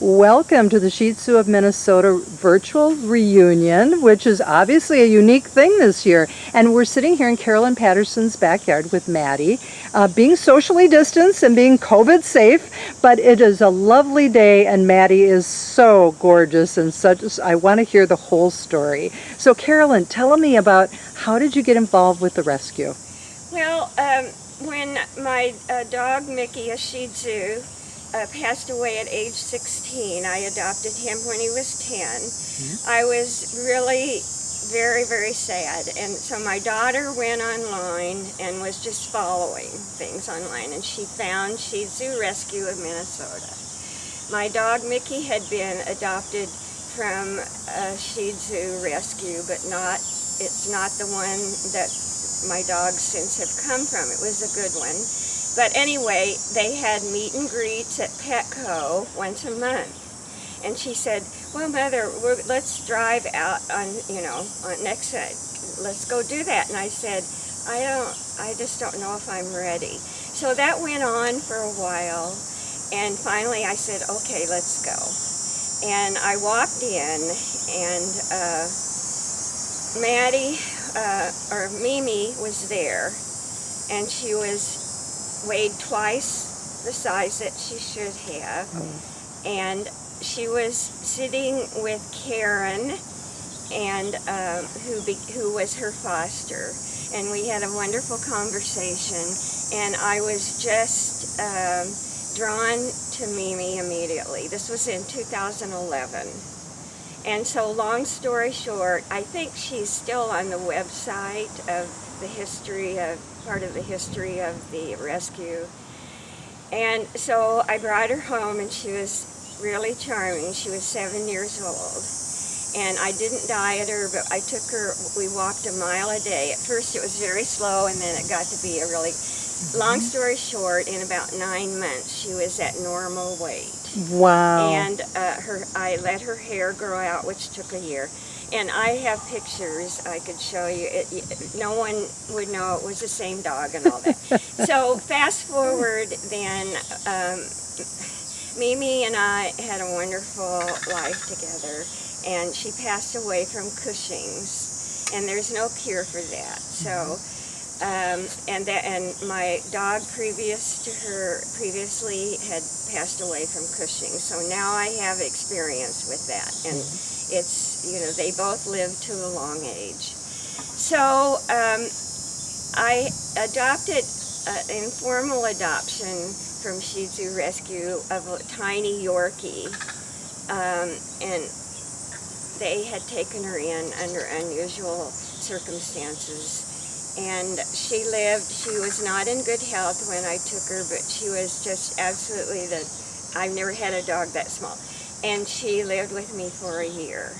Welcome to the Shih Tzu of Minnesota virtual reunion, which is obviously a unique thing this year. And we're sitting here in Carolyn Patterson's backyard with Maddie, being socially distanced and being COVID safe, but it is a lovely day and Maddie is so gorgeous and such. I want to hear the whole story. So Carolyn, tell me about how did you get involved with the rescue? Well, when my dog Mickey, a Shih Tzu, passed away at age 16. I adopted him when he was 10. I was really very, very sad. And so my daughter went online and was just following things online. And she found Shih Tzu Rescue of Minnesota. My dog Mickey had been adopted from a Shih Tzu Rescue, but it's not the one that my dogs since have come from. It was a good one. But anyway, they had meet and greets at Petco once a month. And she said, well, Mother, let's drive out on next side. Let's go do that. And I said, I just don't know if I'm ready. So that went on for a while. And finally I said, okay, let's go. And I walked in and Maddie, or Mimi was there. And she weighed twice the size that she should have, and she was sitting with Karen, and who was her foster, and we had a wonderful conversation, and I was just drawn to Mimi immediately. This was in 2011. And so long story short, I think she's still on the website of part of the history of the rescue. And so I brought her home and she was really charming. She was 7 years old. And I didn't diet her, but I took her, we walked a mile a day. At first it was very slow and then it got to be a really, long story short, in about 9 months she was at normal weight. Wow. And I let her hair grow out, which took a year. And I have pictures I could show you. No one would know it was the same dog and all that. So fast forward then, Mimi and I had a wonderful life together. And she passed away from Cushing's. And there's no cure for that. So, and my dog previously had passed away from Cushing's. So now I have experience with that. And it's, they both live to a long age. So I adopted an informal adoption from Shih Tzu Rescue of a tiny Yorkie, and they had taken her in under unusual circumstances. And she was not in good health when I took her, but she was just absolutely I've never had a dog that small. And she lived with me for a year.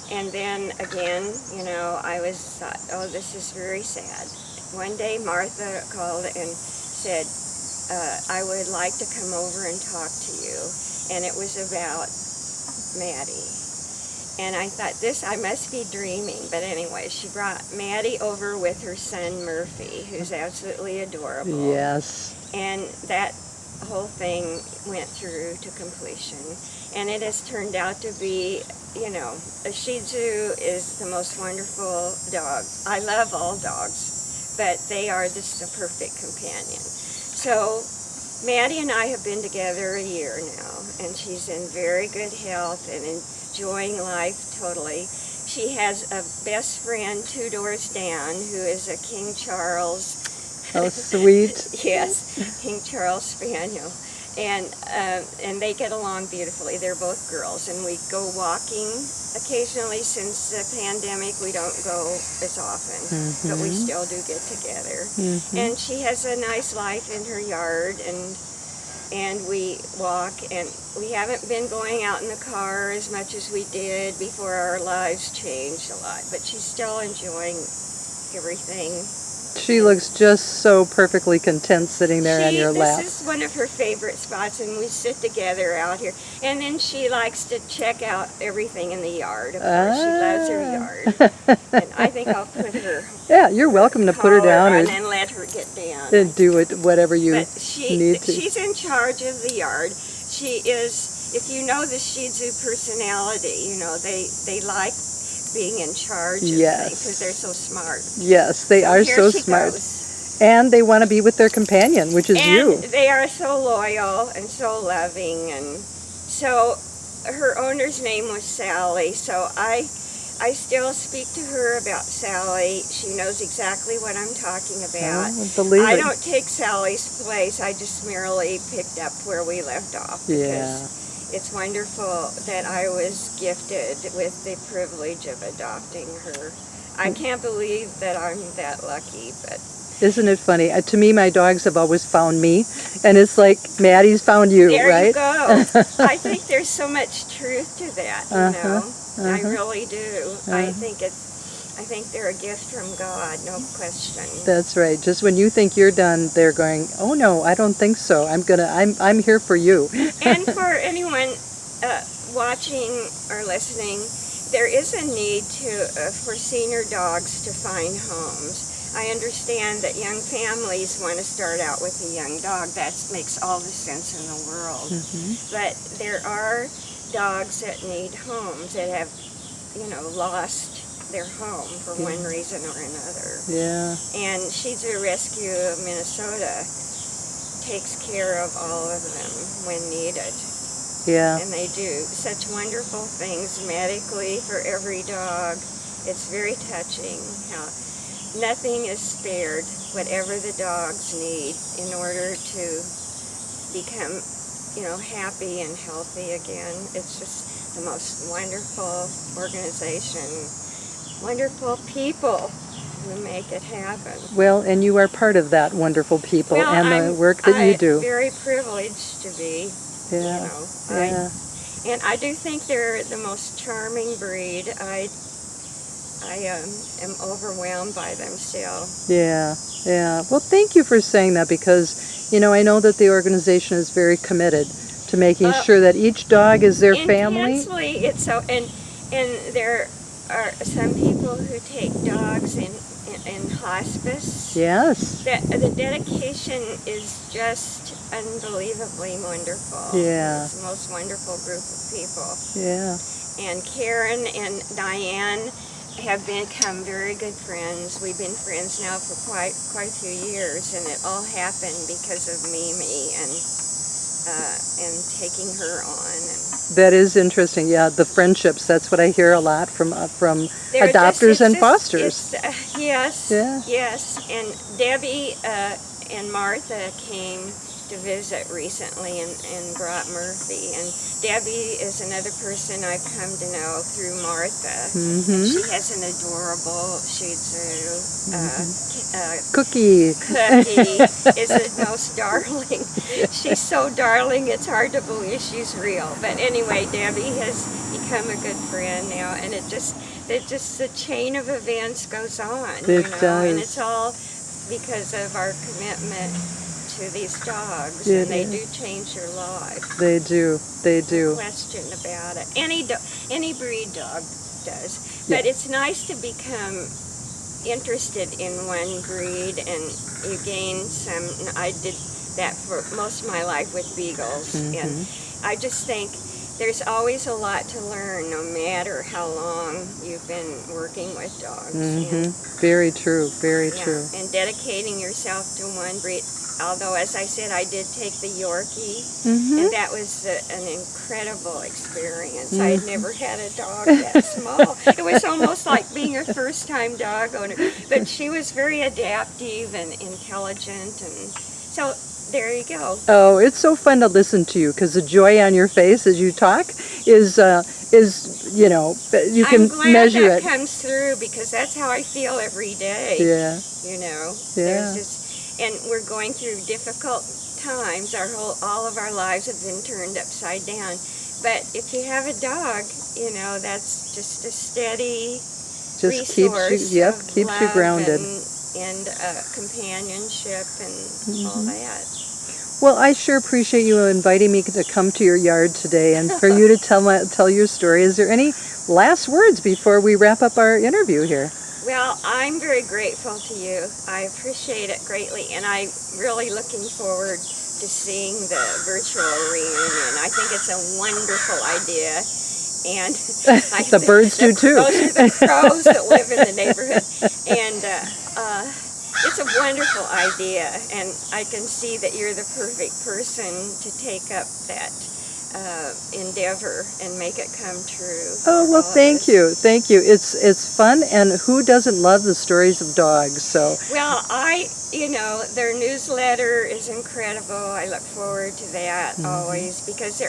And then again, I thought, oh, this is very sad. One day Martha called and said, I would like to come over and talk to you. And it was about Maddie. And I thought, I must be dreaming. But anyway, she brought Maddie over with her son Murphy, who's absolutely adorable. Yes. And that whole thing went through to completion. And it has turned out to be, a Shih Tzu is the most wonderful dog. I love all dogs, but they are just a perfect companion. So Maddie and I have been together a year now, and she's in very good health and enjoying life totally. She has a best friend 2 doors down who is a King Charles. Oh, sweet. Yes, King Charles Spaniel. And they get along beautifully. They're both girls, and we go walking occasionally. Since the pandemic, we don't go as often, but we still do get together. And she has a nice life in her yard, and we walk, and we haven't been going out in the car as much as we did before our lives changed a lot, but she's still enjoying everything. She looks just so perfectly content sitting there on your lap. This is one of her favorite spots, and we sit together out here. And then she likes to check out everything in the yard. Of course, she loves her yard. And I think I'll put her. Yeah, you're welcome to put her down and then let her get down. And do whatever you need to. She's in charge of the yard. She is if you know the Shih Tzu personality, you know, they like being in charge of things because they're so smart. Yes, they are so smart. And they want to be with their companion, which is you. And they are so loyal and so loving. And so her owner's name was Sally, so I still speak to her about Sally. She knows exactly what I'm talking about. I don't take Sally's place. I just merely picked up where we left off. Because it's wonderful that I was gifted with the privilege of adopting her. I can't believe that I'm that lucky, but... Isn't it funny? To me, my dogs have always found me, and it's like Maddie's found you, right? There you go. I think there's so much truth to that, you know. I really do. I think they're a gift from God, no question. That's right. Just when you think you're done, they're going, "Oh no, I don't think so. I'm here for you." And for anyone watching or listening, there is a need for senior dogs to find homes. I understand that young families want to start out with a young dog. That makes all the sense in the world. But there are dogs that need homes that have, you know, lost their home for one reason or another. And Shih Tzu Rescue of Minnesota takes care of all of them when needed. And they do such wonderful things medically for every dog. It's very touching how nothing is spared, whatever the dogs need in order to become, you know, happy and healthy again. It's just the most wonderful organization, wonderful people who make it happen. Well, and you are part of that wonderful people and the work that you do. I'm very privileged to be, you know. And I do think they're the most charming breed. I am overwhelmed by them still. Well, thank you for saying that, because, you know, I know that the organization is very committed to making sure that each dog is their family. Intensely, it's so, and there are some people who take dogs in hospice. The dedication is just unbelievably wonderful. It's the most wonderful group of people. And Karen and Diane have become very good friends. We've been friends now for quite a few years, and it all happened because of Mimi and taking her on. That is interesting. The friendships. That's what I hear a lot from adopters and fosters. Yes. And Debbie and Martha came to visit recently and brought Murphy. And Debbie is another person I've come to know through Martha. And she has an adorable Shih Tzu. Cookie is the most darling. She's so darling, it's hard to believe she's real. But anyway, Debbie has become a good friend now, and it just the chain of events goes on. It does. And it's all because of our commitment to these dogs, and they do change your life. They do. No question about it. Any breed dog does. But it's nice to become interested in one breed, and you gain some. I did that for most of my life with beagles, and I just think there's always a lot to learn, no matter how long you've been working with dogs. Very true. Very true. And dedicating yourself to one breed. Although, as I said, I did take the Yorkie, and that was an incredible experience. I had never had a dog that small. It was almost like being a first-time dog owner. But she was very adaptive and intelligent, and so there you go. Oh, it's so fun to listen to you, because the joy on your face as you talk is you know, you can measure it. I'm glad that comes through, because that's how I feel every day. You know, there's just. And we're going through difficult times. All of our lives have been turned upside down. But if you have a dog, you know, that's just a steady resource keeps you grounded. And companionship and all that. Well, I sure appreciate you inviting me to come to your yard today and for you to tell your story. Is there any last words before we wrap up our interview here? Well, I'm very grateful to you. I appreciate it greatly, and I'm really looking forward to seeing the virtual reunion. I think it's a wonderful idea. And the birds do too. Those are the crows that live in the neighborhood. And it's a wonderful idea. And I can see that you're the perfect person to take up that endeavor and make it come true. Oh, well, thank you. Thank you. It's fun, and who doesn't love the stories of dogs? So, well, their newsletter is incredible. I look forward to that always, because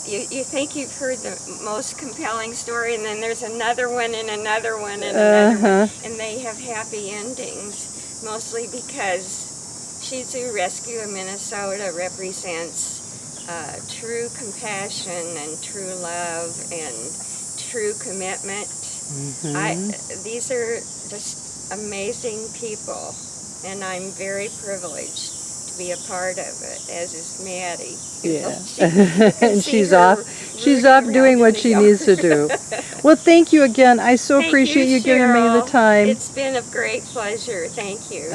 you think you've heard the most compelling story, and then there's another one and another one and another one, and they have happy endings, mostly because Shih Tzu Rescue of Minnesota represents true compassion and true love and true commitment. These are just amazing people, and I'm very privileged to be a part of it, as is Maddie. Yeah. She's off doing what she needs to do. Well, thank you again. I so appreciate you giving me the time. It's been a great pleasure. Thank you.